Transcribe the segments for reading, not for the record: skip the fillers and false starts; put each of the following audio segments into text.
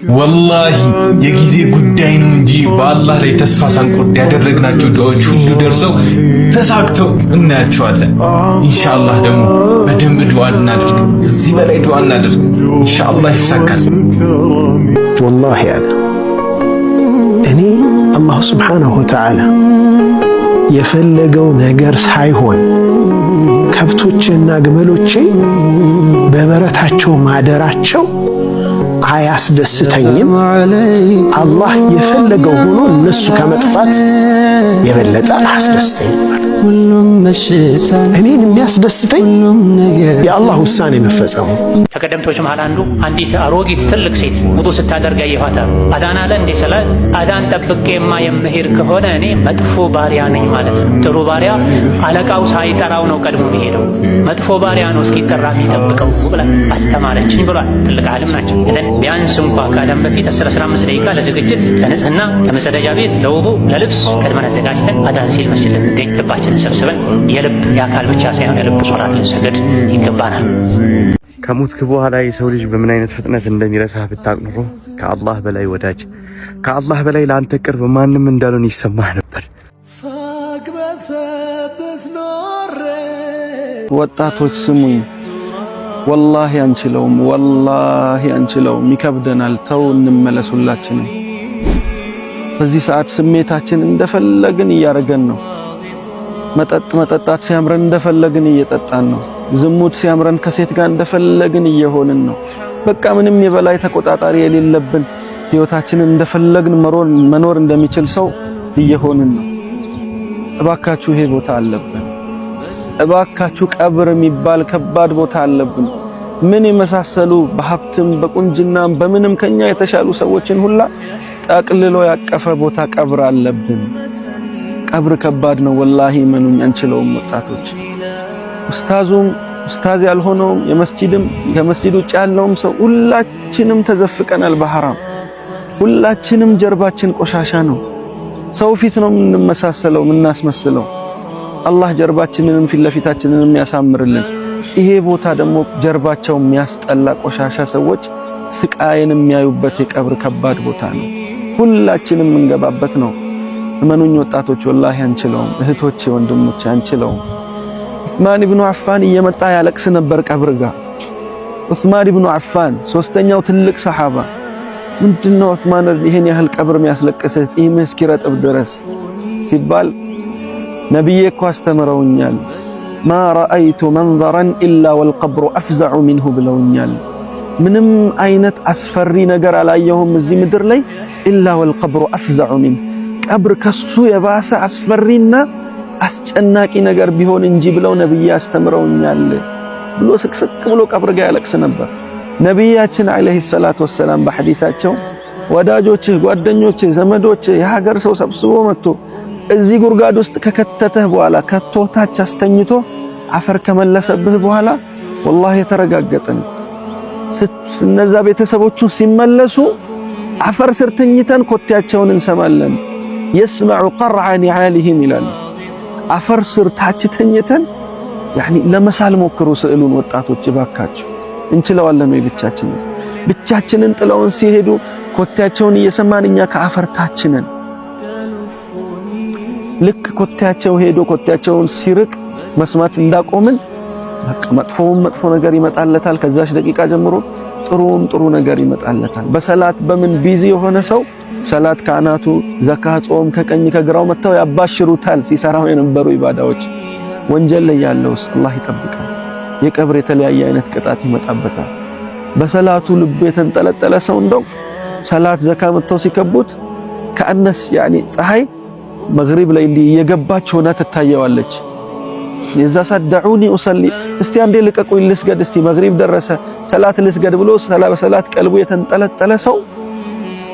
ወላሂ የጊዜ ጉዳይ ነው እንጂ በአላህ ላይ ተስፋ ሳንቆርጥ ያደረግናቸው ዱዓዎች ሁሉ ደርሰው ተሳክተው እናያቸዋለን። ኢንሻአላህ ደግሞ በደንብ ዱዓ እናድርግ፣ እዚህ በላይ ዱዓ እናድርግ። ኢንሻአላህ ይሳካል። ወላሂ ያለ እኔ አላህ ሱብሓነሁ ወተዓላ የፈለገው ነገር ሳይሆን ከብቶችና ግመሎቼ በበረታቸው ማደራቸው አያስደስተኝም። አላህ የፈለገው ሆኖ እነሱ ከመጥፋት የበለጠ አያስደስተኝም። እኔን የሚያስደስተኝ የአላህ ውሳኔ መፈጸሙ። ከቀደምቶች መሃል አንዱ አንዲት አሮጊት ትልቅ ሴት ውዱእ ስታደርግ ያየኋት አዳን አለ እንደ ሰላት አዳን ጠብቄማ የምሄድ ከሆነ እኔ መጥፎ ባሪያ ነኝ ማለት ነው። ጥሩ ባሪያ አለቃው ሳይጠራው ነው ቀድሞ የሚሄደው፣ መጥፎ ባሪያ ነው እስኪጠራ የሚጠብቀው ብላ አስተማረችኝ ብሏል። ትልቅ ዓለም ናቸው። ቢያንስ እንኳ ከአዳን በፊት 10-15 ደቂቃ ለዝግጅት፣ ለንጽህና፣ ለመጸዳጃ ቤት፣ ለውዱእ፣ ለልብስ ቀድመን አዘጋጅተን አዳን ሲል መስጂድ ልንገኝ ልባችንን ሰብስበን የልብ የአካል ብቻ ሳይሆን የልብ ሶላት ልንሰግድ ይገባናል። ከሞትክ በኋላ የሰው ልጅ በምን አይነት ፍጥነት እንደሚረሳህ ብታውቅ ኖሮ ከአላህ በላይ ወዳጅ፣ ከአላህ በላይ ለአንተ ቅርብ ማንም እንዳልሆነ ይሰማህ ነበር። ወጣቶች ስሙኝ፣ ወላሂ አንችለውም፣ ወላሂ አንችለውም፣ ይከብደናል። ተው እንመለስ ሁላችንም። በዚህ ሰዓት ስሜታችን እንደፈለግን እያረገን ነው። መጠጣት ሲያምረን እንደፈለግን እየጠጣን ነው። ዝሙት ሲያምረን ከሴት ጋር እንደፈለግን እየሆንን ነው። በቃ ምንም የበላይ ተቆጣጣሪ የሌለብን ህይወታችንን እንደፈለግን መኖር እንደሚችል ሰው እየሆንን ነው። እባካችሁ ይሄ ቦታ አለብን። እባካችሁ ቀብር የሚባል ከባድ ቦታ አለብን። ምን የመሳሰሉ በሀብትም በቁንጅናም በምንም ከኛ የተሻሉ ሰዎችን ሁላ ጠቅልሎ ያቀፈ ቦታ ቀብር አለብን። ቀብር ከባድ ነው ወላሂ፣ መኑኝ አንችለውም። ወጣቶች ኡስታዙም ኡስታዝ ያልሆነውም የመስጂድም ከመስጂድ ውጭ ያለውም ሰው ሁላችንም ተዘፍቀናል በሐራም። ሁላችንም ጀርባችን ቆሻሻ ነው። ሰው ፊት ነው የምንመሳሰለው የምናስመስለው። አላህ ጀርባችንንም ፊት ለፊታችንንም ያሳምርልን። ይሄ ቦታ ደግሞ ጀርባቸው የሚያስጠላ ቆሻሻ ሰዎች ስቃይን የሚያዩበት የቀብር ከባድ ቦታ ነው። ሁላችንም እንገባበት ነው። እመኑኝ ወጣቶች ወላሂ አንችለውም። እህቶቼ ወንድሞቼ አንችለውም። ዑስማን ኢብኑ አፋን እየመጣ ያለቅስ ነበር ቀብር ጋር። ዑስማን ኢብኑ አፋን ሶስተኛው ትልቅ ሰሃባ። ምንድነው ዑስማን ይሄን ያህል ቀብር የሚያስለቅስህ ጺምህ እስኪረጥብ ድረስ ሲባል ነብዬ እኮ አስተምረውኛል። ማ ረአይቱ መንዘረን ኢላ ወልቀብሩ አፍዘዑ ሚንሁ ብለውኛል። ምንም አይነት አስፈሪ ነገር አላየሁም እዚህ ምድር ላይ ኢላ ወልቀብሩ አፍዘዑ ሚንሁ፣ ቀብር ከሱ የባሰ አስፈሪና አስጨናቂ ነገር ቢሆን እንጂ ብለው ነብይ አስተምረውኛል ብሎ ስቅስቅ ብሎ ቀብር ጋር ያለቅስ ነበር። ነብያችን አለይሂ ሰላቱ ወሰላም በሐዲሳቸው ወዳጆችህ፣ ጓደኞችህ፣ ዘመዶችህ የሀገር ሰው ሰብስቦ መጥቶ እዚህ ጉርጋድ ውስጥ ከከተተህ በኋላ ከቶታች አስተኝቶ አፈር ከመለሰብህ በኋላ ወላሂ የተረጋገጠን እነዛ ቤተሰቦቹ ሲመለሱ አፈር ስር ተኝተን ኮቴያቸውን እንሰማለን። የስመዑ ቀርዐ ኒዓሊሂም ይላል። አፈር ስር ታች ተኝተን ያኒ ለመሳል ሞክሩ ስዕሉን ወጣቶች እባካችሁ። እንችለዋለን ወይ ብቻችንን ጥለውን ሲሄዱ ኮቴያቸውን እየሰማን እኛ ከአፈር ታች ነን። ልክ ኮቴያቸው ሄዶ ኮቴያቸውን ሲርቅ መስማት እንዳቆምን በቃ መጥፎውም መጥፎ ነገር ይመጣለታል። ከዛች ደቂቃ ጀምሮ ጥሩም ጥሩ ነገር ይመጣለታል። በሰላት በምን ቢዚ የሆነ ሰው ሰላት ከአናቱ ዘካ፣ ጾም ከቀኝ ከግራው መተው ያባሽሩታል። ሲሰራው የነበሩ ኢባዳዎች ወንጀል ላይ ያለውስ አላህ ይጠብቃል። የቀብር የተለያየ አይነት ቅጣት ይመጣበታል። በሰላቱ ልብ የተንጠለጠለ ሰው እንደው ሰላት ዘካ መተው ሲከቡት ከአነስ ያኒ ፀሐይ መግሪብ ላይ የገባች ሆና ትታየዋለች። የዛ ሰደዑኒ ኡሰሊ እስቲ አንዴ ልቀቁኝ ልስገድ፣ እስቲ መግሪብ ደረሰ ሰላት ልስገድ ብሎ በሰላት ቀልቡ የተንጠለጠለ ሰው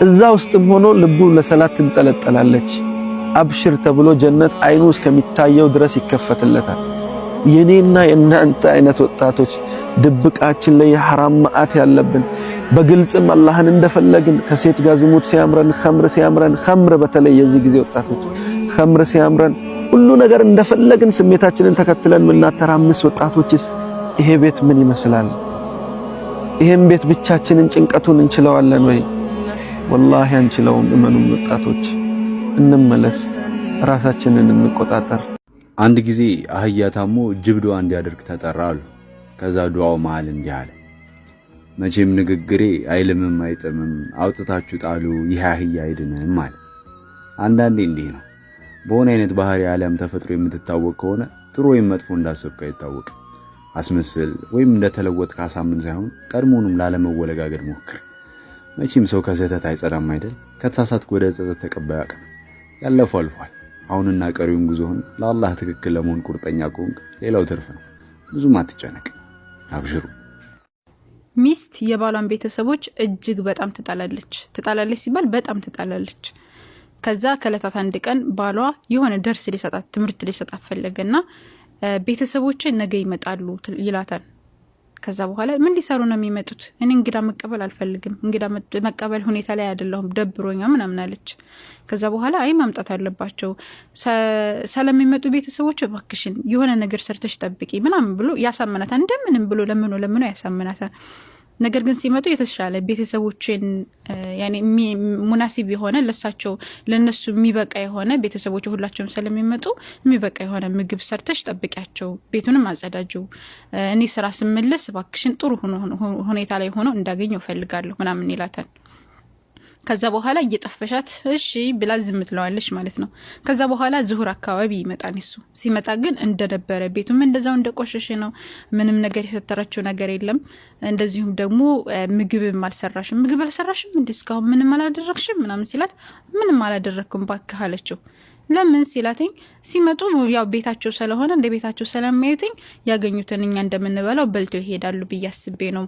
እዛ ውስጥም ሆኖ ልቡ ለሰላት ትንጠለጠላለች። አብሽር ተብሎ ጀነት አይኑ እስከሚታየው ድረስ ይከፈትለታል። የኔና የእናንተ አይነት ወጣቶች ድብቃችን ላይ የሐራም መዓት ያለብን በግልጽም አላህን እንደፈለግን ከሴት ጋር ዝሙት ሲያምረን፣ ኸምር ሲያምረን፣ ኸምር በተለይ የዚህ ጊዜ ወጣቶች ኸምር ሲያምረን ሁሉ ነገር እንደፈለግን ስሜታችንን ተከትለን ምናተራምስ ወጣቶችስ ይሄ ቤት ምን ይመስላል? ይሄን ቤት ብቻችንን ጭንቀቱን እንችለዋለን ወይ? ወላሂ አንችለውም። እመኑን ወጣቶች እንመለስ፣ ራሳችንን እንቆጣጠር። አንድ ጊዜ አህያ ታሞ ጅብ ዱዓ እንዲያደርግ ተጠራ አሉ። ከዛ ዱዓው መሃል እንዲህ አለ፣ መቼም ንግግሬ አይልምም አይጥምም፣ አውጥታችሁ ጣሉ፣ ይህ አህያ አይድንም አለ። አንዳንዴ እንዲህ ነው። በሆነ አይነት ባህሪ ዓለም ተፈጥሮ የምትታወቅ ከሆነ ጥሩ ወይም መጥፎ እንዳሰብክ አይታወቅም። አስመስል ወይም እንደተለወጥ ካሳምን ሳይሆን ቀድሞውንም ላለመወለጋገድ ሞክር። መቼም ሰው ከስህተት አይጸዳም አይደል? ከተሳሳትክ ወደ ጸጸት ተቀባይ አቅም ያለፈው አልፏል። አሁንና ቀሪውን ጉዞህን ለአላህ ትክክል ለመሆን ቁርጠኛ ከሆንክ ሌላው ትርፍ ነው። ብዙም አትጨነቅ፣ አብሽሩ። ሚስት የባሏን ቤተሰቦች እጅግ በጣም ትጣላለች ሲባል በጣም ትጣላለች። ከዛ ከለታት አንድ ቀን ባሏ የሆነ ደርስ ሊሰጣት ትምህርት ሊሰጣት ፈለገና ቤተሰቦችን ነገ ይመጣሉ ይላታል። ከዛ በኋላ ምን ሊሰሩ ነው የሚመጡት? እኔ እንግዳ መቀበል አልፈልግም፣ እንግዳ መቀበል ሁኔታ ላይ አይደለሁም፣ ደብሮኛ ምናምን አለች። ከዛ በኋላ አይ ማምጣት አለባቸው ስለሚመጡ ቤተሰቦች እባክሽን የሆነ ነገር ሰርተሽ ጠብቂ ምናምን ብሎ ያሳምናታል። እንደምንም ብሎ ለምኖ ያሳምናታል። ነገር ግን ሲመጡ የተሻለ ቤተሰቦችን ያኔ ሙናሲብ የሆነ ለነሱ የሚበቃ የሆነ ቤተሰቦች ሁላቸውም ስለሚመጡ የሚበቃ የሆነ ምግብ ሰርተሽ ጠብቂያቸው፣ ቤቱንም አጸዳጁ፣ እኔ ስራ ስመለስ እባክሽን ጥሩ ሁኔታ ላይ ሆኖ እንዳገኘው ፈልጋለሁ ምናምን ይላታል። ከዛ በኋላ እየጠፈሻት እሺ ብላ ዝም ትለዋለች ማለት ነው። ከዛ በኋላ ዙሁር አካባቢ ይመጣል። እሱ ሲመጣ ግን እንደነበረ ቤቱም እንደዛው እንደቆሸሸ ነው። ምንም ነገር የሰተረችው ነገር የለም። እንደዚሁም ደግሞ ምግብ አልሰራሽም እንዴ እስካሁን ምንም አላደረግሽም ምናምን ሲላት ምንም አላደረኩም ባክህ አለችው። ለምን ሲላትኝ ሲመጡ ያው ቤታቸው ስለሆነ እንደ ቤታቸው ስለማዩትኝ ያገኙትን እኛ እንደምንበላው በልተው ይሄዳሉ ብዬ አስቤ ነው።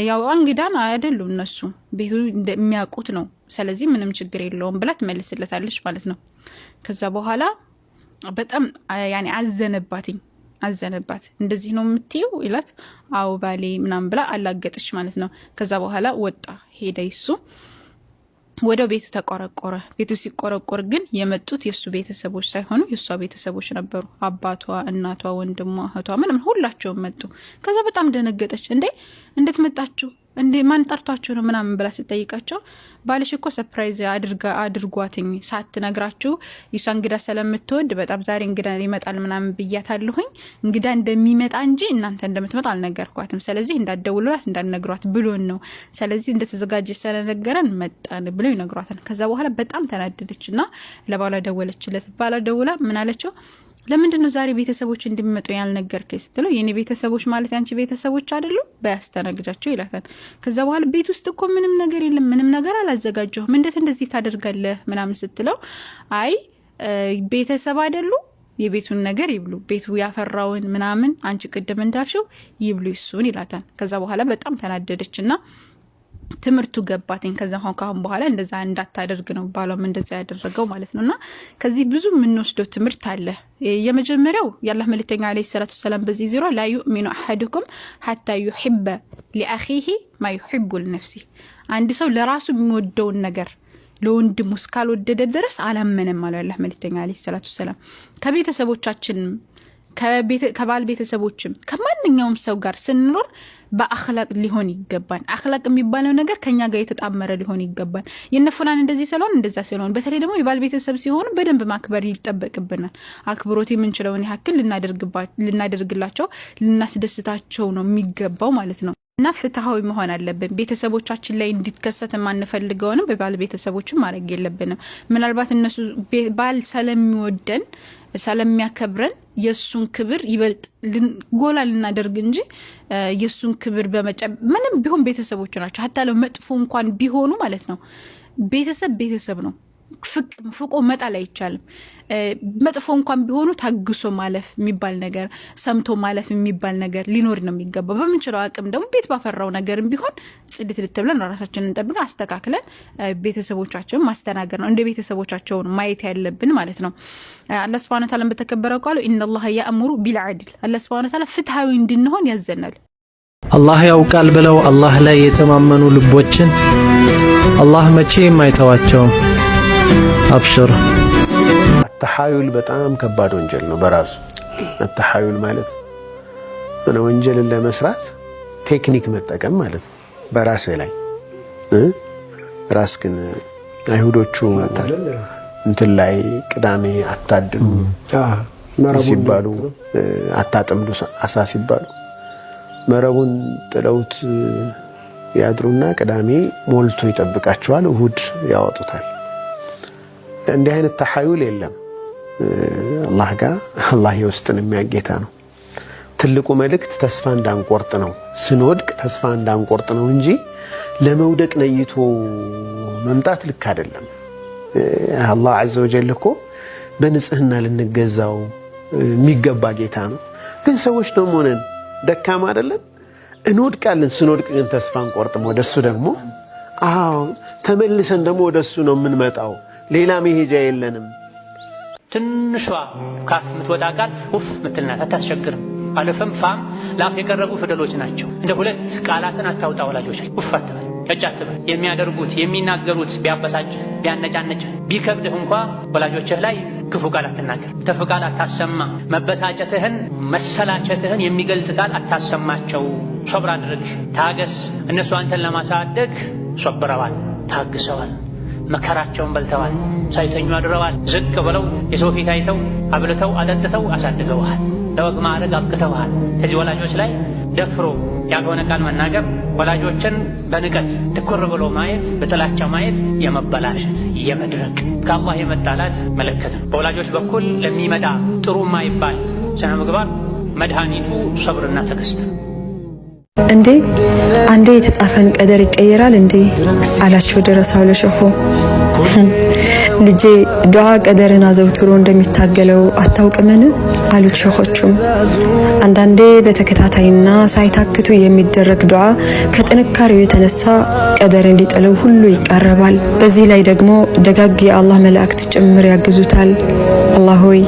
ያው እንግዳን አይደሉም እነሱ ቤቱ እንደሚያውቁት ነው። ስለዚህ ምንም ችግር የለውም ብላ ትመልስለታለች ማለት ነው። ከዛ በኋላ በጣም ያኔ አዘነባት። እንደዚህ ነው የምትይው ይላት። አው ባሌ ምናምን ብላ አላገጠች ማለት ነው። ከዛ በኋላ ወጣ ሄደ። እሱ ወደው ቤቱ ተቆረቆረ። ቤቱ ሲቆረቆር ግን የመጡት የሱ ቤተሰቦች ሳይሆኑ የሷ ቤተሰቦች ነበሩ። አባቷ፣ እናቷ፣ ወንድሟ፣ እህቷ ምንም ሁላቸውም መጡ። ከዛ በጣም ደነገጠች። እንዴት መጣችሁ? እንዴ ማን ጠርቷችሁ ነው ምናምን ብላ ስትጠይቃቸው ባልሽ እኮ ሰርፕራይዝ አድርጓትኝ ሳትነግራችሁ ይሷ እንግዳ ስለምትወድ በጣም ዛሬ እንግዳ ይመጣል ምናምን ብያታለሁኝ። እንግዳ እንደሚመጣ እንጂ እናንተ እንደምትመጣ አልነገርኳትም። ስለዚህ እንዳትደውሉላት እንዳትነግሯት ብሎን ነው። ስለዚህ እንደተዘጋጀች ስለነገረን መጣን ብለው ይነግሯታል። ከዛ በኋላ በጣም ተናደደችና ለባሏ ደወለችለት። ባሏ ደውላ ምን አለችው? ለምንድነው ዛሬ ቤተሰቦች እንደሚመጡ ያልነገርከኝ ስትለው የኔ ቤተሰቦች ማለት ያንቺ ቤተሰቦች አይደሉ በያስተናግጃቸው ይላታል። ከዛ በኋላ ቤት ውስጥ እኮ ምንም ነገር የለም፣ ምንም ነገር አላዘጋጀሁም፣ እንዴት እንደዚህ ታደርጋለህ ምናምን ስትለው አይ ቤተሰብ አይደሉ የቤቱን ነገር ይብሉ፣ ቤቱ ያፈራውን ምናምን አንቺ ቅድም እንዳልሽው ይብሉ ይሱን ይላታል። ከዛ በኋላ በጣም ተናደደችና ትምህርቱ ገባትኝ። ከዛ ካሁን በኋላ እንደዛ እንዳታደርግ ነው ባሏም እንደዛ ያደረገው ማለት ነውና ከዚህ ብዙ የምንወስደው ትምህርት አለ። የመጀመሪያው የአላህ መልእክተኛ አለይሂ ሰላቱ ሰላም በዚህ ዙሪያ ላ ዩእሚኑ አሐዱኩም ሐታ ዩሂበ ሊአኺሂ ማ ዩሂቡ ለነፍሲሂ፣ አንድ ሰው ለራሱ የሚወደውን ነገር ለወንድሙ እስካልወደደ ድረስ አላመነም ማለት አላህ መልእክተኛ አለይሂ ሰላቱ ሰላም። ከቤተሰቦቻችን ከባል ቤተሰቦችም ከማንኛውም ሰው ጋር ስንኖር በአኽላቅ ሊሆን ይገባል። አኽላቅ የሚባለው ነገር ከኛ ጋር የተጣመረ ሊሆን ይገባል። የነፈላን እንደዚህ ስለሆነ እንደዛ ስለሆነ በተለይ ደግሞ የባል ቤተሰብ ሲሆኑ በደንብ ማክበር ይጠበቅብናል። አክብሮት የምንችለውን ያክል ልናደርግላቸው ልናስደስታቸው ነው የሚገባው ማለት ነው። እና ፍትሃዊ መሆን አለብን። ቤተሰቦቻችን ላይ እንዲከሰት የማንፈልገውንም በባል ቤተሰቦችን ማድረግ የለብንም። ምናልባት እነሱ ባል ስለሚወደን ስለሚያከብረን የሱን ክብር ይበልጥ ጎላ ልናደርግ እንጂ የሱን ክብር ምንም ቢሆን ቤተሰቦች ናቸው። ሀታ ለመጥፎ እንኳን ቢሆኑ ማለት ነው። ቤተሰብ ነው። ፍቆ መጣል አይቻልም። መጥፎ እንኳን ቢሆኑ ታግሶ ማለፍ የሚባል ነገር፣ ሰምቶ ማለፍ የሚባል ነገር ሊኖር ነው የሚገባው። በምንችለው አቅም ደግሞ ቤት ባፈራው ነገርም ቢሆን ጽድት ልትብለን ራሳችንን እንጠብቅ አስተካክለን ቤተሰቦቻቸውን ማስተናገር ነው። እንደ ቤተሰቦቻቸውን ማየት ያለብን ማለት ነው። አላህ Subhanahu Wa Ta'ala በተከበረው ቃሉ ኢነላህ ያእሙሩ ቢልዐድል፣ አላህ Subhanahu Wa Ta'ala ፍትሃዊ እንድንሆን ያዘናል። አላህ ያውቃል ብለው አላህ ላይ የተማመኑ ልቦችን አላህ መቼም አይተዋቸውም። አብሽር። አተሐዩል በጣም ከባድ ወንጀል ነው በራሱ። አተሐዩል ማለት ወንጀልን ለመስራት ቴክኒክ መጠቀም ማለት ነው። በራስህ ላይ ራስክን አይሁዶቹ እንትን ላይ ቅዳሜ አታድሉ ሲባሉ አታጥምዱ አሳ ሲባሉ መረቡን ጥለውት ያድሩና ቅዳሜ ሞልቶ ይጠብቃቸዋል፣ እሁድ ያወጡታል። እንዲህ አይነት ተሐዩል የለም አላህ ጋር። አላህ የውስጥን የሚያጌታ ነው። ትልቁ መልእክት ተስፋ እንዳንቆርጥ ነው። ስንወድቅ ተስፋ እንዳንቆርጥ ነው እንጂ ለመውደቅ ነይቶ መምጣት ልክ አይደለም። አላህ ዐዘ ወጀል እኮ በንጽህና ልንገዛው የሚገባ ጌታ ነው። ግን ሰዎች ደግሞ ነን፣ ደካማ አይደለን፣ እንወድቃለን። ስንወድቅ ግን ተስፋ አንቆርጥም። ወደሱ ደግሞ ተመልሰን ደግሞ ወደሱ ነው የምንመጣው። ሌላ መሄጃ የለንም። ትንሿ ካፍ የምትወጣ ቃል ውፍ ምትልናት አታስቸግርም። አለፈም ፋም ላፍ የቀረቡ ፊደሎች ናቸው። እንደ ሁለት ቃላትን አታውጣ ወላጆች። ውፍ አትበል፣ ጨጭ አትበል። የሚያደርጉት የሚናገሩት ቢያበሳጭ ቢያነጫነጭ ቢከብድህ እንኳ ወላጆችህ ላይ ክፉ ቃል አትናገር፣ ተፍ ቃል አታሰማ። መበሳጨትህን መሰላቸትህን የሚገልጽ ቃል አታሰማቸው። ሶብር አድርግ፣ ታገስ። እነሱ አንተን ለማሳደግ ሶብረዋል፣ ታግሰዋል፣ መከራቸውን በልተዋል፣ ሳይተኙ አድረዋል። ዝቅ ብለው የሰው ፊት አይተው አብልተው አጠጥተው አሳድገዋል፣ ለወግ ማዕረግ አብቅተዋል። ከዚህ ወላጆች ላይ ደፍሮ ያልሆነ ቃል መናገር፣ ወላጆችን በንቀት ትኩር ብሎ ማየት፣ በጥላቻ ማየት የመበላሸት የመድረቅ ከአላህ የመጣላት ምልክት ነው። በወላጆች በኩል ለሚመጣ ጥሩ ማይባል ስነ ምግባር መድኃኒቱ ሰብርና ትዕግስት ነው። እንዴ አንዴ የተጻፈን ቀደር ይቀየራል እንዴ አላቸው ደረሳው ለሸኹ። ልጄ ዱዓ ቀደርን አዘውትሮ እንደሚታገለው አታውቅምን አሉት ሸኾቹም። አንዳንዴ በተከታታይና ሳይታክቱ የሚደረግ ዱዓ ከጥንካሬው የተነሳ ቀደርን ሊጥለው ሁሉ ይቃረባል። በዚህ ላይ ደግሞ ደጋግ የአላህ መላእክት ጭምር ያግዙታል። አላህ ሆይ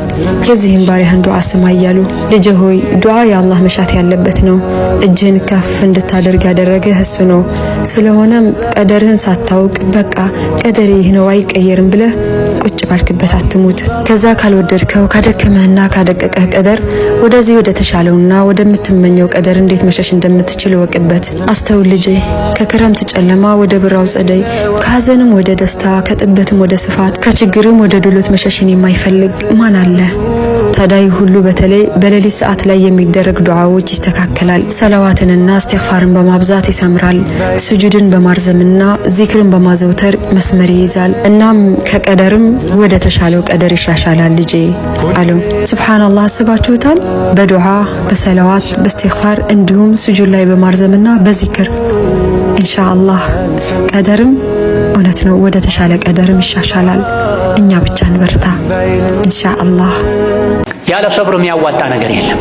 የዚህን ባሪያህን ዱዓ ስማ እያሉ። ልጄ ሆይ ዱዓ የአላህ መሻት ያለበት ነው። እጅህን ከፍ እንድታደርግ ያደረገህ እሱ ነው። ስለሆነም ቀደርህን ሳታውቅ በቃ ቀደር ይህ ነው አይቀየርም ብለህ ቁጭ ባልክበት አትሙት። ከዛ ካልወደድከው ካደከመህና ካደቀቀህ ቀደር ወደዚህ ወደ ተሻለውና ወደምትመኘው ቀደር እንዴት መሸሽ እንደምትችል ወቅበት። አስተውል ልጄ፣ ከክረምት ጨለማ ወደ ብራው ጸደይ፣ ከሐዘንም ወደ ደስታ፣ ከጥበትም ወደ ስፋት፣ ከችግርም ወደ ድሎት መሸሽን የማይፈልግ ማን አለ? ታዲያ ሁሉ በተለይ በሌሊት ሰዓት ላይ የሚደረግ ዱዓዎች ይስተካከላል። ሰላዋትንና እስትግፋርን በማብዛት ይሰምራል። ስጁድን በማርዘምና ዚክርን በማዘውተር መስመር ይይዛል። እናም ከቀደርም ወደ ተሻለው ቀደር ይሻሻላል ልጄ አለው። ሱብሃንአላህ፣ አስባችሁታል? በዱዓ በሰላዋት በእስትግፋር እንዲሁም ስጁድ ላይ በማርዘምና በዚክር ኢንሻአላህ ቀደርም እውነት ነው ወደ ተሻለ ቀደርም ይሻሻላል። እኛ ብቻ እንበርታ ኢንሻአላህ። ያለ ሰብር የሚያዋጣ ነገር የለም።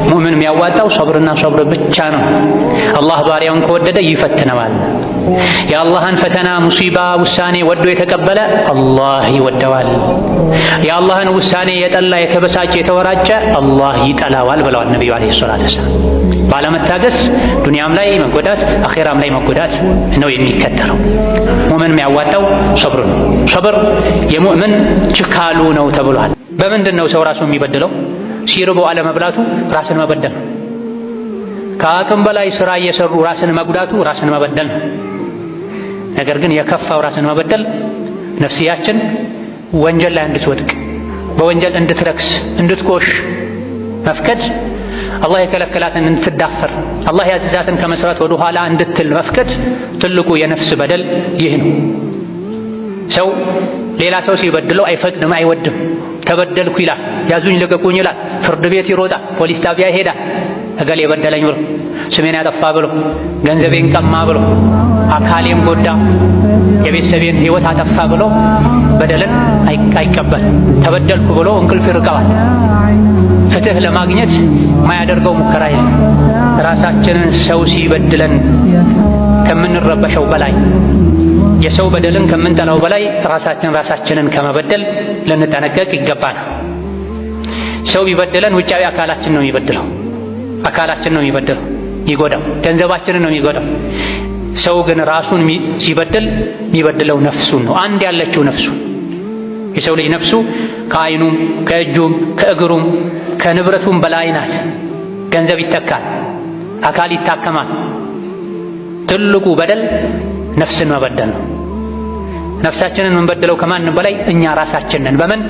ሙእምን የሚያዋጣው ሰብርና ሰብር ብቻ ነው። አላህ ባሪያውን ከወደደ ይፈትነዋል። የአላህን ፈተና ሙሲባ ውሳኔ ወዶ የተቀበለ አላህ ይወደዋል። የአላህን ውሳኔ የጠላ የተበሳጨ የተወራጨ አላህ ይጠላዋል ብለዋል ነቢዩ ዓለይሂ ሰላቱ ወሰላም። ባለመታገስ ዱንያም ላይ መጎዳት አኼራም ላይ መጎዳት ነው የሚከተለው። ሙእምን የሚያዋጣው ሰብር ነው። ሰብር የሙእምን ችካሉ ነው ተብሏል። በምንድን ነው ሰው ራሱን የሚበድለው? ሲርበው አለመብላቱ ራስን መበደል ነው። ከአቅም በላይ ስራ እየሰሩ ራስን መጉዳቱ ራስን መበደል ነው። ነገር ግን የከፋው ራስን መበደል ነፍስያችን ወንጀል ላይ እንድትወድቅ በወንጀል እንድትረክስ እንድትቆሽ መፍቀድ፣ አላህ የከለከላትን እንድትዳፈር አላህ ያዘዛትን ከመስራት ወደ ኋላ እንድትል መፍቀድ ትልቁ የነፍስ በደል ይህ ነው። ሰው ሌላ ሰው ሲበድለው አይፈቅድም፣ አይወድም። ተበደልኩ ይላል፣ ያዙኝ ልቀቁኝ ይላል፣ ፍርድ ቤት ይሮጣል፣ ፖሊስ ጣቢያ ይሄዳል። እገሌ የበደለኝ ብሎ ስሜን ያጠፋ ብሎ ገንዘቤን ቀማ ብሎ አካሌን ጎዳ የቤተሰቤን ሕይወት አጠፋ ብሎ በደልን አይቀበል። ተበደልኩ ብሎ እንቅልፍ ይርቀዋል። ፍትህ ለማግኘት ማያደርገው ሙከራ የለም። ራሳችንን ሰው ሲበድለን ከምንረበሸው በላይ የሰው በደልን ከምንጠላው በላይ ራሳችንን ከመበደል ልንጠነቀቅ ይገባናል። ሰው ቢበድለን ውጫዊ አካላችን ነው የሚበድለው፣ አካላችን ነው የሚበድለው፣ ይጎዳው፣ ገንዘባችንን ነው የሚጎዳው። ሰው ግን ራሱን ሲበድል የሚበድለው ነፍሱን ነው፣ አንድ ያለችው ነፍሱ። የሰው ልጅ ነፍሱ ከአይኑም ከእጁም ከእግሩም ከንብረቱም በላይ ናት። ገንዘብ ይተካል፣ አካል ይታከማል። ትልቁ በደል ነፍስን መበደል ነው። ነፍሳችንን የምንበድለው ከማንም በላይ እኛ ራሳችንን በምን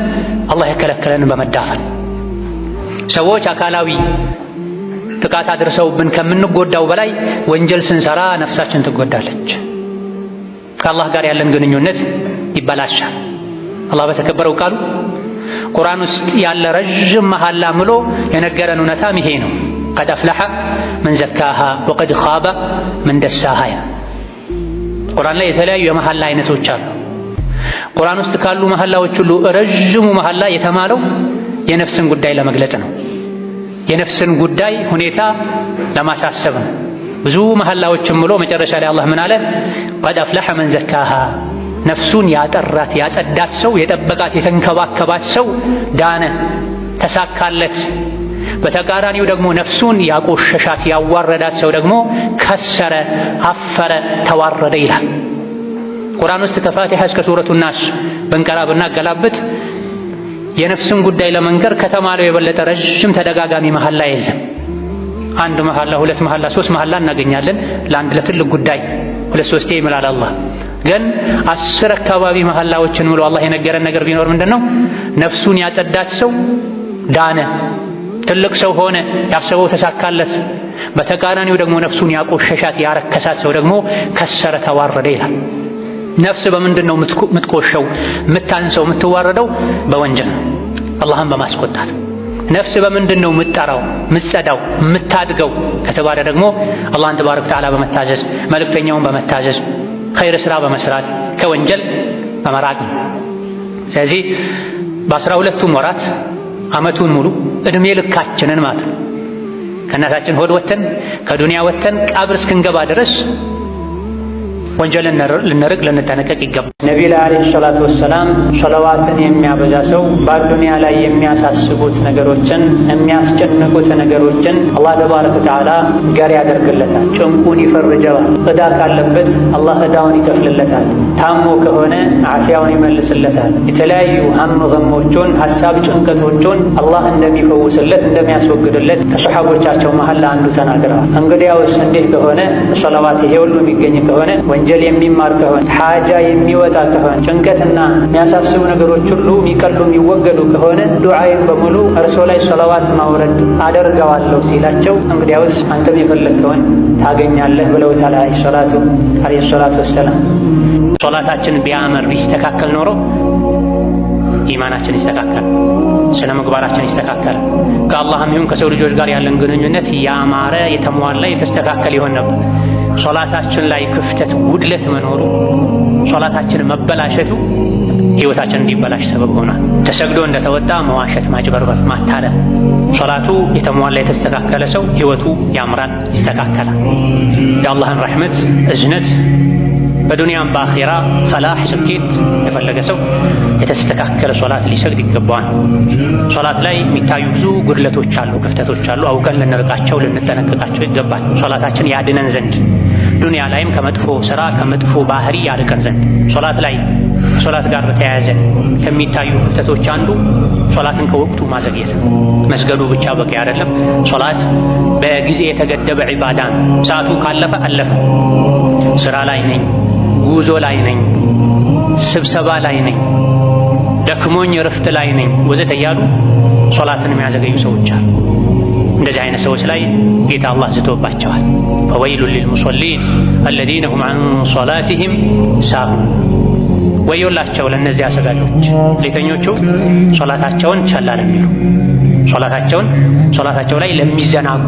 አላህ የከለከለንን በመዳፈር ሰዎች አካላዊ ጥቃት አድርሰውብን ከምንጎዳው በላይ ወንጀል ስንሰራ ነፍሳችን ትጎዳለች። ከአላህ ጋር ያለን ግንኙነት ይበላሻል። አላህ በተከበረው ቃሉ ቁርአን ውስጥ ያለ ረጅም መሐላ ምሎ የነገረን እውነታም ይሄ ነው። ቀድ አፍለሐ መን ዘካሃ ወቀድ ኻበ መን ደሳሃ። ቁርአን ላይ የተለያዩ የመሐላ አይነቶች አሉ። ቁርአን ውስጥ ካሉ መሐላዎች ሁሉ ረጅሙ መሐላ የተማለው የነፍስን ጉዳይ ለመግለጽ ነው። የነፍስን ጉዳይ ሁኔታ ለማሳሰብ ነው። ብዙ መሐላዎችን ብሎ መጨረሻ ላይ አላህ ምን አለ? ቀድ አፍለሐ መን ዘካሃ፣ ነፍሱን ያጠራት ያጸዳት ሰው የጠበቃት የተንከባከባት ሰው ዳነ፣ ተሳካለት። በተቃራኒው ደግሞ ነፍሱን ያቆሸሻት ያዋረዳት ሰው ደግሞ ከሰረ፣ አፈረ፣ ተዋረደ ይላል። ቁርአን ውስጥ ከፋቲሃ እስከ ሱረቱ ናስ ብንቀራ ብናገላብጥ የነፍስን ጉዳይ ለመንገር ከተማለው የበለጠ ረጅም ተደጋጋሚ መሐላ የለም። አንድ መሐላ፣ ሁለት መሐላ፣ ሶስት መሐላ እናገኛለን ለአንድ ለትልቅ ጉዳይ ሁለት ሶስቴ ይምላል አላህ። ግን 10 አካባቢ መሐላዎችን ብሎ አላህ የነገረን ነገር ቢኖር ምንድነው? ነፍሱን ያጸዳት ሰው ዳነ፣ ትልቅ ሰው ሆነ፣ ያሰበው ተሳካለት። በተቃራኒው ደግሞ ነፍሱን ያቆሸሻት ያረከሳት ሰው ደግሞ ከሰረ፣ ተዋረደ ይላል። ነፍስ በምንድን ነው የምትቆሸው፣ የምታንሰው፣ የምትዋረደው? በወንጀል አላህን በማስቆጣት። ነፍስ በምንድን ነው የምትጠራው፣ የምትጸዳው፣ የምታድገው ከተባለ ደግሞ አላህን ተባረከ ወተዓላ በመታዘዝ መልእክተኛውን በመታዘዝ ኸይር ስራ በመስራት ከወንጀል በመራቅ ነው። ስለዚህ በ12ቱም ወራት ዓመቱን ሙሉ እድሜ ልካችንን ማለት ነው ከእናታችን ሆድ ወተን ከዱንያ ወተን ቀብር እስክንገባ ድረስ ወንጀልን ልንርቅ ልንጠነቀቅ ይገባል። ነቢዩ ዓለይሂ ሰላቱ ወሰላም ሰለዋትን የሚያበዛ ሰው በዱንያ ላይ የሚያሳስቡት ነገሮችን የሚያስጨንቁት ነገሮችን አላህ ተባረከ ወተዓላ ጋር ያደርግለታል፣ ጭንቁን ይፈርጀዋል። ዕዳ ካለበት አላህ ዕዳውን ይከፍልለታል። ታሞ ከሆነ ዓፊያውን ይመልስለታል። የተለያዩ ሀም ገሞቹን ሐሳብ ጭንቀቶቹን አላህ እንደሚፈውስለት እንደሚያስወግድለት ከሰሓቦቻቸው መሃል አንዱ ተናግረዋል። እንግዲያውስ እንዲህ ከሆነ ሰለዋት ይሄ ሁሉ የሚገኝ ከሆነ ወንጀል የሚማር ከሆነ ሓጃ የሚወጣ ከሆነ ጭንቀትና የሚያሳስቡ ነገሮች ሁሉ የሚቀሉ የሚወገዱ ከሆነ ዱዓይን በሙሉ እርሶ ላይ ሰለዋት ማውረድ አደርገዋለሁ ሲላቸው እንግዲያውስ አንተም የፈለግከውን ታገኛለህ ብለውታል ዓለይሂ ሰላቱ ወሰላም። ሶላታችን ቢያምር ቢስተካከል ኖሮ ኢማናችን ይስተካከል፣ ስነ ምግባራችን ይስተካከል፣ ከአላህም ይሁን ከሰው ልጆች ጋር ያለን ግንኙነት ያማረ የተሟላ የተስተካከለ ይሆን ነበር። ሶላታችን ላይ ክፍተት ጉድለት መኖሩ ሶላታችን መበላሸቱ ህይወታችን እንዲበላሽ ሰበብ ሆኗል። ተሰግዶ እንደተወጣ መዋሸት፣ ማጭበርበር፣ ማታለል። ሶላቱ የተሟላ የተስተካከለ ሰው ህይወቱ ያምራል፣ ይስተካከላል። የአላህን ረሕመት እዝነት በዱንያም በአኺራ ፈላህ ስኬት የፈለገ ሰው የተስተካከለ ሶላት ሊሰግድ ይገባዋል። ሶላት ላይ የሚታዩ ብዙ ጉድለቶች አሉ፣ ክፍተቶች አሉ። አውቀን ልንርቃቸው ልንጠነቀቃቸው ይገባል። ሶላታችን ያድነን ዘንድ ዱንያ ላይም ከመጥፎ ስራ ከመጥፎ ባህሪ ያርቀን ዘንድ። ሶላት ላይ ሶላት ጋር በተያያዘ ከሚታዩ ክፍተቶች አንዱ ሶላትን ከወቅቱ ማዘግየት። መስገዱ ብቻ በቂ አይደለም። ሶላት በጊዜ የተገደበ ዒባዳ ነው። ሰዓቱ ካለፈ አለፈ። ስራ ላይ ነኝ፣ ጉዞ ላይ ነኝ፣ ስብሰባ ላይ ነኝ፣ ደክሞኝ እረፍት ላይ ነኝ ወዘተ እያሉ ሶላትን የሚያዘገዩ ሰዎች አሉ። እንደዚህ አይነት ሰዎች ላይ ጌታ አላህ ዝቶባቸዋል። ፈወይሉን ሊልሙሰሊን አለዚነ ሁም ዐን ሶላቲሂም ሳሁን። ወዮላቸው ለእነዚያ ሰጋጆች ሌተኞቹ ሶላታቸውን ቸል ለሚሉ ሶላታቸው ላይ ለሚዘናጉ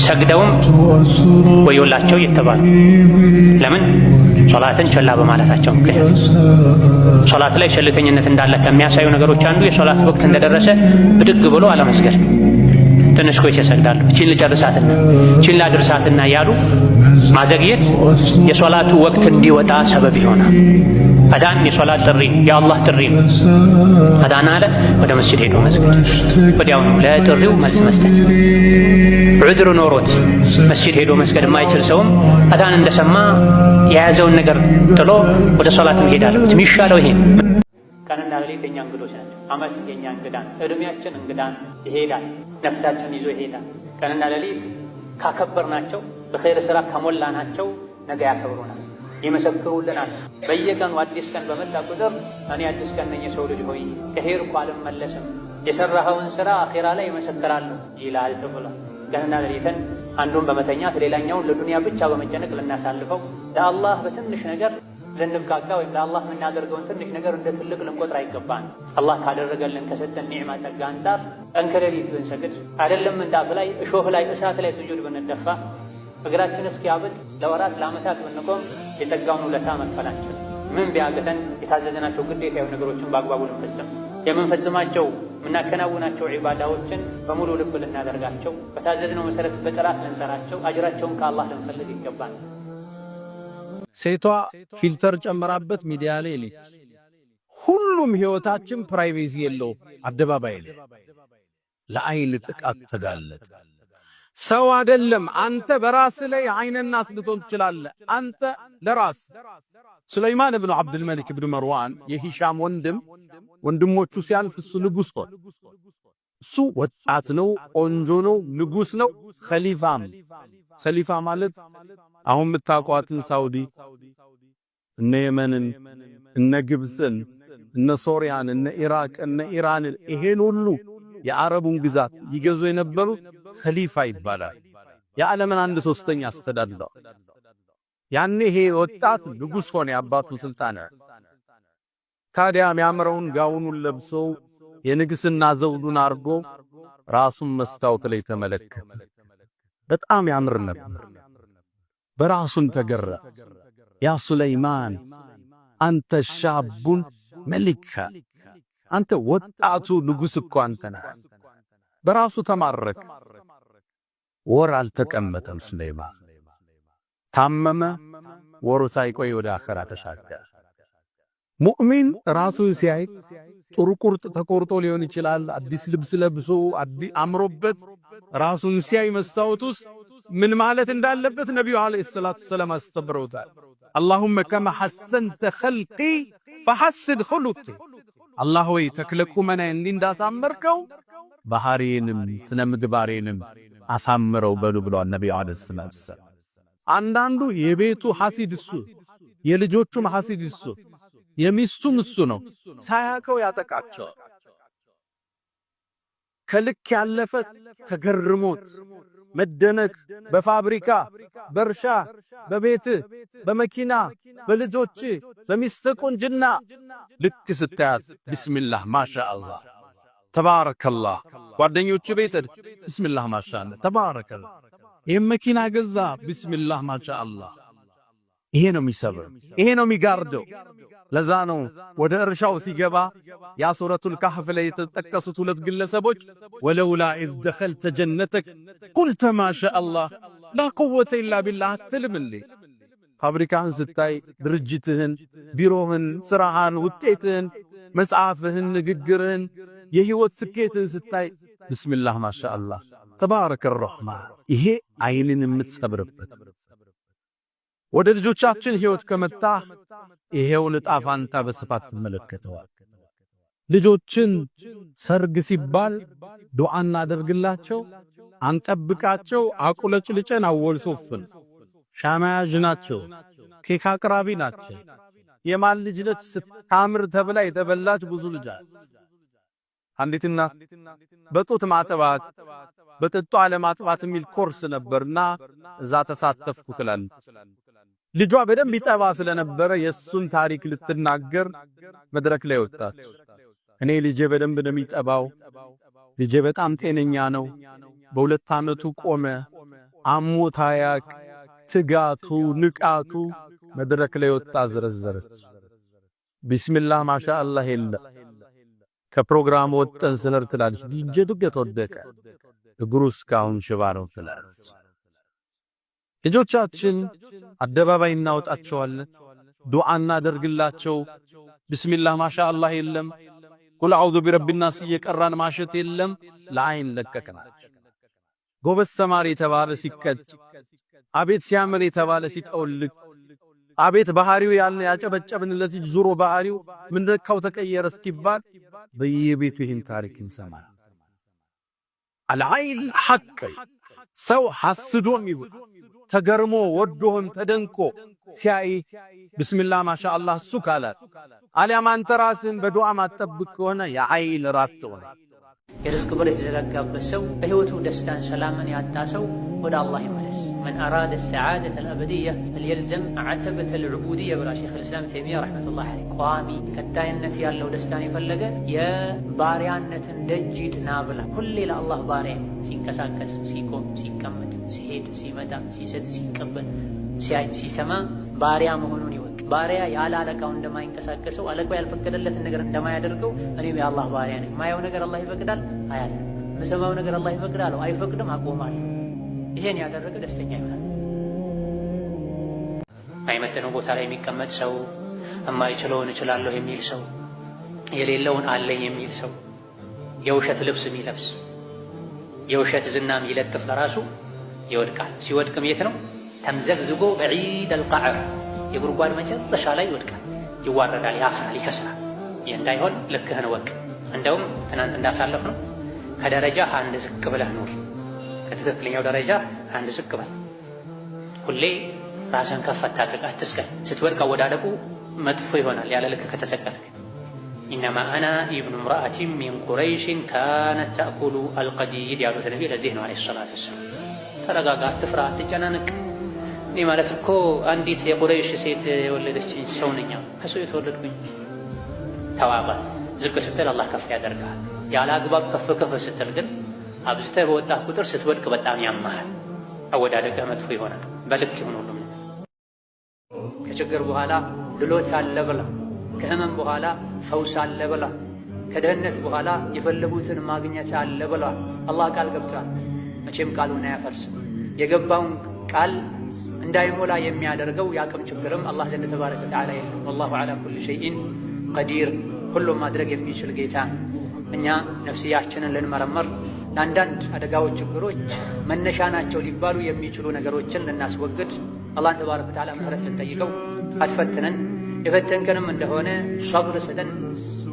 ሰግደውም ወዮላቸው የተባሉ ለምን? ሶላትን ቸላ በማለታቸው ምክንያት። ሶላት ላይ ቸልተኝነት እንዳለ ከሚያሳዩ ነገሮች አንዱ የሶላት ወቅት እንደደረሰ ብድግ ብሎ አለመስገድ። ትንሽ ቆይቼ እሰግዳለሁ፣ እቺን ላድርሳትና ያሉ ማዘግየት የሶላቱ ወቅት እንዲወጣ ሰበብ ይሆናል። አዳን የሶላት ጥሪ የአላህ ጥሪ ነው። አዳን አለ ወደ መስጂድ ሄዶ መስገድ፣ ወዲያውኑ ለጥሪው መልስ መስጠት። ዑድር ኖሮት መስጂድ ሄዶ መስገድ የማይችል ሰውም አዳን እንደሰማ የያዘውን ነገር ጥሎ ወደ ሶላት መሄድ አለበት። የሚሻለው ይሄ ቀንና ሌሊት የኛ እንግዶች ናቸው። ዓመት የኛ እንግዳን፣ እድሜያችን እንግዳን ይሄዳል፣ ነፍሳችን ይዞ ይሄዳል። ቀንና ሌሊት ካከበርናቸው በኸይር ስራ ከሞላናቸው ነገ ያከብሩናል፣ ይመሰክሩልናል። በየቀኑ አዲስ ቀን በመጣ ቁጥር እኔ አዲስ ቀን ነኝ የሰው ልጅ ሆይ ከሄድኩ አልመለስም፣ የሰራኸውን ሥራ አኼራ ላይ ይመሰክራለሁ ይላል ተብሏል። ቀንና ሌሊትን አንዱን በመተኛት ሌላኛውን ለዱንያ ብቻ በመጨነቅ ልናሳልፈው፣ ለአላህ በትንሽ ነገር ልንብቃቃ ወይም ለአላህ የምናደርገውን ትንሽ ነገር እንደ ትልቅ ልንቆጥር አይገባን። አላህ ካደረገልን ከሰጠን ኒዕማ ጸጋ አንጻር ቀን ከሌሊት ብንሰግድ አይደለም ምንጣፍ ላይ እሾህ ላይ እሳት ላይ ስጁድ ብንደፋ እግራችን እስኪያብጥ ለወራት ለዓመታት ብንቆም የጸጋውን ውለታ መክፈል አንችልም። ምን ቢያቅተን የታዘዝናቸው ግዴታ የሆኑ ነገሮችን በአግባቡ ልንፈጽም፣ የምንፈጽማቸው የምናከናውናቸው ዒባዳዎችን በሙሉ ልብ ልናደርጋቸው፣ በታዘዝነው መሰረት በጥራት ልንሰራቸው፣ አጅራቸውን ከአላህ ልንፈልግ ይገባል። ሴቷ ፊልተር ጨምራበት ሚዲያ ላይ ልጅ ሁሉም ህይወታችን ፕራይቬሲ የለው አደባባይ ላይ ለአይን ጥቃት ተጋለጠ። ሰው አይደለም አንተ በራስ ላይ አይንና አስልቶን ትችላለህ። አንተ ለራስ ሱለይማን ኢብኑ አብዱል መሊክ ኢብኑ መርዋን የሂሻም ወንድሞቹ ሲያልፍ እሱ ንጉስ ሆነ። እሱ ወጣት ነው፣ ቆንጆ ነው፣ ንጉስ ነው፣ ኸሊፋም። ኸሊፋ ማለት አሁን የምታውቋትን ሳውዲ እነ የመንን እነ ግብፅን እነ ሶሪያን እነ ኢራቅ እነ ኢራንን ይሄን ሁሉ የአረቡን ግዛት ይገዙ የነበሩ ኸሊፋ ይባላል። የዓለምን 1/3 አስተዳድረው። ያኔ ይሄ ወጣት ንጉስ ሆነ፣ የአባቱ ስልጣን። ታዲያ የሚያምረውን ጋውኑን ለብሶ የንግስና ዘውዱን አርጎ ራሱን መስታወት ላይ ተመለከተ። በጣም ያምር ነበር። በራሱን ተገረ። ያ ሱለይማን አንተ ሻቡን መሊክ፣ አንተ ወጣቱ ንጉስ እኮ አንተ ነህ። በራሱ ተማረከ። ወር አልተቀመጠም ሱለይማን ታመመ። ወሩ ሳይቆይ ወደ አኺራ ተሻገረ። ሙእሚን ራሱን ሲያይ ጥሩ ቁርጥ ተቆርጦ ሊሆን ይችላል። አዲስ ልብስ ለብሶ አምሮበት ራሱን ሲያይ መስታወት ውስጥ ምን ማለት እንዳለበት ነብዩ አለይሂ ሰላቱ ሰላም አስተምረውታል። አላሁመ ከማ ሐሰንተ ኸልቂ ፈሐስን ኹሉቂ፣ አላህ ሆይ ተክለቁመና እንዳሳመርከው ባህሪዬንም ስነ ምግባሬንም አሳምረው በሉ ብለዋል ነብዩ አለይሂ ሰላቱ ሰላም። አንዳንዱ የቤቱ ሐሲድ እሱ፣ የልጆቹም ሐሲድ እሱ፣ የሚስቱም እሱ ነው። ሳያቀው ያጠቃቸው። ከልክ ያለፈ ተገርሞት መደነቅ በፋብሪካ በእርሻ በቤት በመኪና በልጆች በሚስት ቁንጅና ልክ ስታያት ቢስሚላህ ማሻአላህ ተባረከላህ፣ ጓደኞቹ ቤት ቢስሚላህ ማሻአላህ ተባረከላህ፣ ይሄን መኪና ገዛ ቢስሚላህ ማሻአላህ። ይሄ ነው የሚሰብር፣ ይሄ ነው የሚጋርደው። ለዛ ነው ወደ እርሻው ሲገባ ያ ሱረቱል ካህፍ ላይ የተጠቀሱት ሁለት ግለሰቦች ወለውላ ኢዝ ደኸልተ ጀነተክ ቁልተ ማሻአላህ ላ ቁወተ ኢላ ቢላህ አትልምልኝ። ፋብሪካህን ስታይ፣ ድርጅትህን፣ ቢሮህን፣ ስራህን፣ ውጤትህን፣ መጽሐፍህን፣ ንግግርህን፣ የህይወት ስኬትህን ስታይ ቢስሚላህ ማሻአላህ ተባረከ ረህማን። ይሄ አይንን የምትሰብርበት። ወደ ልጆቻችን ህይወት ከመጣ ይሄው ዕጣ ፋንታ በስፋት ትመለከተዋል። ልጆችን ሰርግ ሲባል ዱዓ እናደርግላቸው፣ አንጠብቃቸው፣ አቁለጭልጨን አወልሶፍን ሻማያጅ ናቸው፣ ኬክ አቅራቢ ናቸው። የማን ልጅ ነች ስታምር ተብላ የተበላች ብዙ ልጅ አለች። አንዲት እናት በጡት ማጥባት በጥጧ አለማጥባት የሚል ኮርስ ነበርና እዛ ተሳተፍኩ ትላለች። ልጇ በደንብ ይጠባ ስለነበረ የሱን ታሪክ ልትናገር መድረክ ላይ ወጣች። እኔ ልጄ በደንብ ነው የሚጠባው፣ ልጄ በጣም ጤነኛ ነው፣ በ2 ዓመቱ ቆመ፣ አሞት አያቅ፣ ትጋቱ ንቃቱ መድረክ ላይ ወጣ ዘረዘረች። ቢስሚላህ ማሻአላህ የለ ከፕሮግራም ወጥተን ስለር ትላለች። ልጄ ድገት ወደቀ፣ እግሩ እስካሁን ሽባ ነው ትላለች። ልጆቻችን አደባባይ እናወጣቸዋለን፣ ዱዓ እናደርግላቸው። ቢስሚላህ ማሻአላህ የለም፣ ቁል አዑዙ ቢረቢናስ እየቀራን ማሸት የለም። ለአይን ለቀቅናቸው። ጎበዝ ተማሪ የተባለ ሲቀጭ፣ አቤት ሲያምር የተባለ ሲጠውልቅ፣ አቤት ባህሪው ያለ ያጨበጨብንለት ዙሮ ባህሪው ምንድነው ተቀየረ እስኪባል በየቤቱ ይህን ታሪክ እንሰማለን። አልዓይን ሐቅ ሰው ሐስዶም ይሁን ተገርሞ ወዶህም ተደንቆ ሲያይ ቢስሚላህ ማሻአላህ እሱ ካላት አሊያም አንተ ራስህን በዱዓ ማትጠብቅ ከሆነ የአይል ራት ሆነ። የርዝቅ በር የተዘጋጋበት ሰው በህይወቱ ደስታን ሰላምን ያጣ ሰው ወደ አላህ ይመለስ። መን አራደ ሰዓደተ አልአብድያ ፈልየልዘም ዓተበተ አልዑቡድያ ብላ ሸይኹል ኢስላም ተይሚያ ረሕመቱላሂ ዐለይሂ ቋሚ ቀጣይነት ያለው ደስታን የፈለገ የባሪያነትን ደጅ ይጥና ብላ። ሁሌ ለአላህ ባሪያ ሲንቀሳቀስ፣ ሲቆም፣ ሲቀመጥ፣ ሲሄድ፣ ሲመጣ፣ ሲሰጥ፣ ሲቀበል፣ ሲያይ፣ ሲሰማ ባሪያ መሆኑን ይወቅ። ባሪያ ያለ አለቃው እንደማይንቀሳቀሰው አለቃው ያልፈቀደለትን ነገር እንደማያደርገው እኔም የአላህ ባሪያ ነኝ። ማየው ነገር አላህ ይፈቅዳል አያለሁ፣ የምሰማው ነገር አላህ ይፈቅዳል አይፈቅድም አቆማለሁ። ይሄን ያደረገ ደስተኛ ይሆናል። አይመጥነው ቦታ ላይ የሚቀመጥ ሰው፣ የማይችለውን እችላለሁ የሚል ሰው፣ የሌለውን አለኝ የሚል ሰው፣ የውሸት ልብስ የሚለብስ የውሸት ዝና የሚለጥፍ ለራሱ ይወድቃል። ሲወድቅም የት ነው? ተምዘግዝጎ በዒድ አልቃዕር የጉድጓድ መጨረሻ ላይ ይወድቃል፣ ይዋረዳል፣ ያፍራል፣ ይከስራል። ይህ እንዳይሆን ልክህን ወቅ። እንደውም ትናንት እንዳሳለፍ ነው ከደረጃ አንድ ዝቅ ብለህ ኑር። ከትክክለኛው ደረጃ አንድ ዝቅ በል። ሁሌ ራስን ከፍ አታድርግ፣ አትስቀል። ስትወድቅ አወዳደቁ መጥፎ ይሆናል ያለ ልክ ከተሰቀልክ። ኢነማ አና ኢብኑ እምረአቲን ሚን ቁረይሽን ካነት ተእኩሉ አልቀዲድ ያሉት ነቢ ለዚህ ነው ዓለይሂ ሰላቱ ወሰላም። ተረጋጋ፣ አትፍራ፣ አትጨናነቅ። እኔ ማለት እኮ አንዲት የቁረይሽ ሴት የወለደችኝ ሰው ነኝ፣ ከሰው የተወለድኩኝ። ተዋባ። ዝቅ ስትል አላህ ከፍ ያደርግሃል። ያለ አግባብ ከፍ ከፍ ስትል ግን አብዝተህ በወጣህ ቁጥር ስትወድቅ በጣም ያማሃል፣ አወዳደቅህ መጥፎ ይሆናል። በልክ ይሁን ሁሉም። ከችግር በኋላ ድሎት አለ ብላ፣ ከህመም በኋላ ፈውስ አለ ብላ፣ ከድህነት በኋላ የፈለጉትን ማግኘት አለ ብላ አላህ ቃል ገብቷል። መቼም ቃሉን አያፈርስም። የገባውን ቃል እንዳይሞላ የሚያደርገው የአቅም ችግርም አላህ ዘንድ ተባረከ ወተዓላ የለም። ወላሁ ዐላ ኩሊ ሸይኢን ቀዲር፣ ሁሉም ማድረግ የሚችል ጌታ። እኛ ነፍስያችንን ልንመረመር፣ ለአንዳንድ አደጋዎች፣ ችግሮች መነሻ ናቸው ሊባሉ የሚችሉ ነገሮችን ልናስወግድ አላህን ተባረከ ወተዓላ ምህረት ልንጠይቀው። አትፈትነን፣ የፈተንከንም እንደሆነ ሷብር ስጠን፣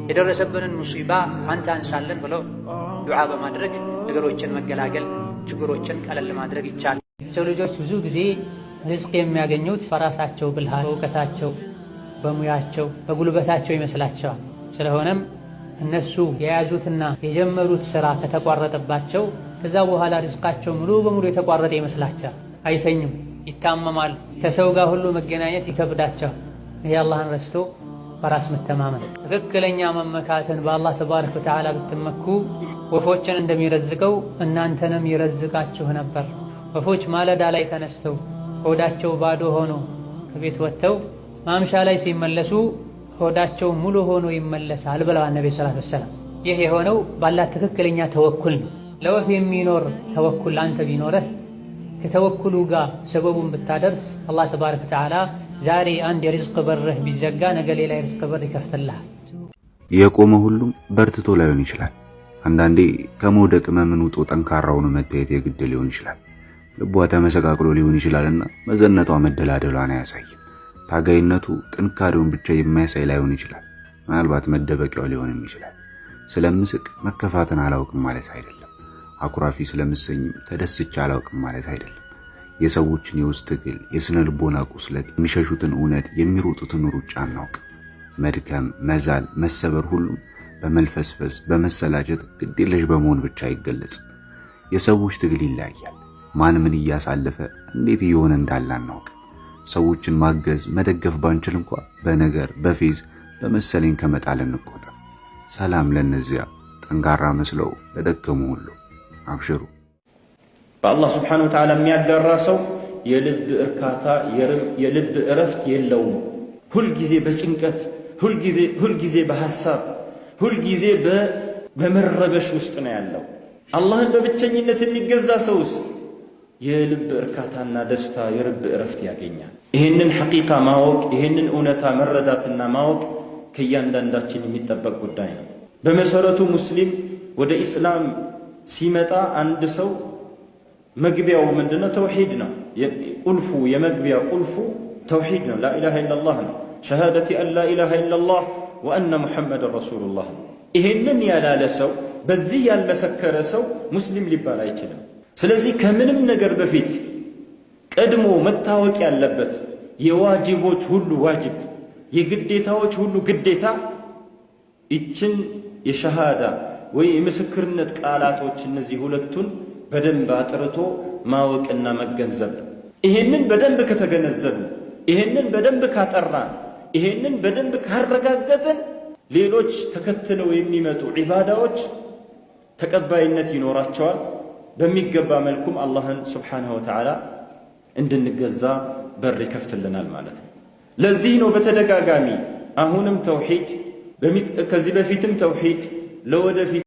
የደረሰብንን ሙሲባ አንተ አንሳለን ብሎ ዱዓ በማድረግ ነገሮችን መገላገል፣ ችግሮችን ቀለል ማድረግ ይቻላል። የሰው ልጆች ብዙ ጊዜ ርዝቅ የሚያገኙት በራሳቸው ብልሃት፣ በእውቀታቸው፣ በሙያቸው፣ በጉልበታቸው ይመስላቸዋል። ስለሆነም እነሱ የያዙትና የጀመሩት ስራ ከተቋረጠባቸው ከዛ በኋላ ርዝቃቸው ሙሉ በሙሉ የተቋረጠ ይመስላቸዋል። አይተኙም፣ ይታመማል፣ ከሰው ጋር ሁሉ መገናኘት ይከብዳቸዋል። ይሄ አላህን ረስቶ በራስ መተማመን። ትክክለኛ መመካትን በአላህ ተባረከ ወተዓላ ብትመኩ ወፎችን እንደሚረዝቀው እናንተንም ይረዝቃችሁ ነበር። ወፎች ማለዳ ላይ ተነስተው ሆዳቸው ባዶ ሆኖ ከቤት ወጥተው ማምሻ ላይ ሲመለሱ ሆዳቸው ሙሉ ሆኖ ይመለሳል ብለዋል ነብዩ ሰለላሁ ዐለይሂ ወሰለም። ይህ የሆነው ባላህ ትክክለኛ ተወኩል ነው። ለወፍ የሚኖር ተወኩል አንተ ቢኖርህ ከተወኩሉ ጋር ሰበቡን ብታደርስ አላህ ተባረከ ወተዓላ ዛሬ አንድ የርዝቅ በርህ ቢዘጋ ነገ ሌላ የርዝቅ በር ይከፍትልሃል። የቆመ ሁሉም በርትቶ ላይሆን ይችላል። አንዳንዴ ከመውደቅ መምን ውጦ ጠንካራ ሆኖ መታየት የግድ ሊሆን ይችላል። ልቧ ተመሰቃቅሎ ሊሆን ይችላልና መዘነቷ መደላደሏን አያሳይም። ታጋይነቱ ጥንካሬውን ብቻ የሚያሳይ ላይሆን ይችላል። ምናልባት መደበቂያው ሊሆንም ይችላል። ስለምስቅ መከፋትን አላውቅም ማለት አይደለም። አኩራፊ ስለምሰኝም ተደስቼ አላውቅም ማለት አይደለም። የሰዎችን የውስጥ ትግል፣ የስነ ልቦና ቁስለት፣ የሚሸሹትን እውነት፣ የሚሮጡትን ሩጫ አናውቅ። መድከም፣ መዛል፣ መሰበር ሁሉም በመልፈስፈስ በመሰላቸት ግዴለሽ በመሆን ብቻ አይገለጽም። የሰዎች ትግል ይለያያል። ማን ምን እያሳለፈ እንዴት እየሆነ እንዳለ አናውቅ። ሰዎችን ማገዝ መደገፍ ባንችል እንኳ በነገር በፌዝ በመሰለኝ ከመጣል እንቆጠር። ሰላም ለነዚያ ጠንካራ መስለው ለደከሙ ሁሉ አብሽሩ። በአላህ ስብሓነሁ ወተዓላ የሚያጋራ ሰው የልብ እርካታ የልብ እረፍት የለውም። ሁልጊዜ በጭንቀት ሁልጊዜ በሐሳብ ሁልጊዜ በመረበሽ ውስጥ ነው ያለው። አላህን በብቸኝነት የሚገዛ ሰውስ የልብ እርካታና ደስታ የልብ እረፍት ያገኛል። ይህንን ሐቂቃ ማወቅ ይህንን እውነታ መረዳትና ማወቅ ከእያንዳንዳችን የሚጠበቅ ጉዳይ ነው። በመሰረቱ ሙስሊም ወደ ኢስላም ሲመጣ አንድ ሰው መግቢያው ምንድነው? ተውሂድ ነው። ቁልፉ የመግቢያ ቁልፉ ተውሂድ ነው። ላኢላሃ ኢለላህ ነው። ሸሃደቲ አን ላኢላሃ ኢለላህ ወአነ ሙሐመድን ረሱሉላህ ነው። ይሄንን ያላለ ሰው በዚህ ያልመሰከረ ሰው ሙስሊም ሊባል አይችልም። ስለዚህ ከምንም ነገር በፊት ቀድሞ መታወቅ ያለበት የዋጅቦች ሁሉ ዋጅብ የግዴታዎች ሁሉ ግዴታ ይችን የሸሃዳ ወይ የምስክርነት ቃላቶች እነዚህ ሁለቱን በደንብ አጥርቶ ማወቅና መገንዘብ። ይሄንን በደንብ ከተገነዘብ፣ ይሄንን በደንብ ካጠራን፣ ይሄንን በደንብ ካረጋገጥን ሌሎች ተከትለው የሚመጡ ዒባዳዎች ተቀባይነት ይኖራቸዋል። በሚገባ መልኩም አላህን ሱብሓነሁ ወተዓላ እንድንገዛ በር ይከፍትልናል ማለት ነው። ለዚህ ነው በተደጋጋሚ አሁንም ተውሂድ ከዚህ በፊትም ተውሂድ ለወደፊት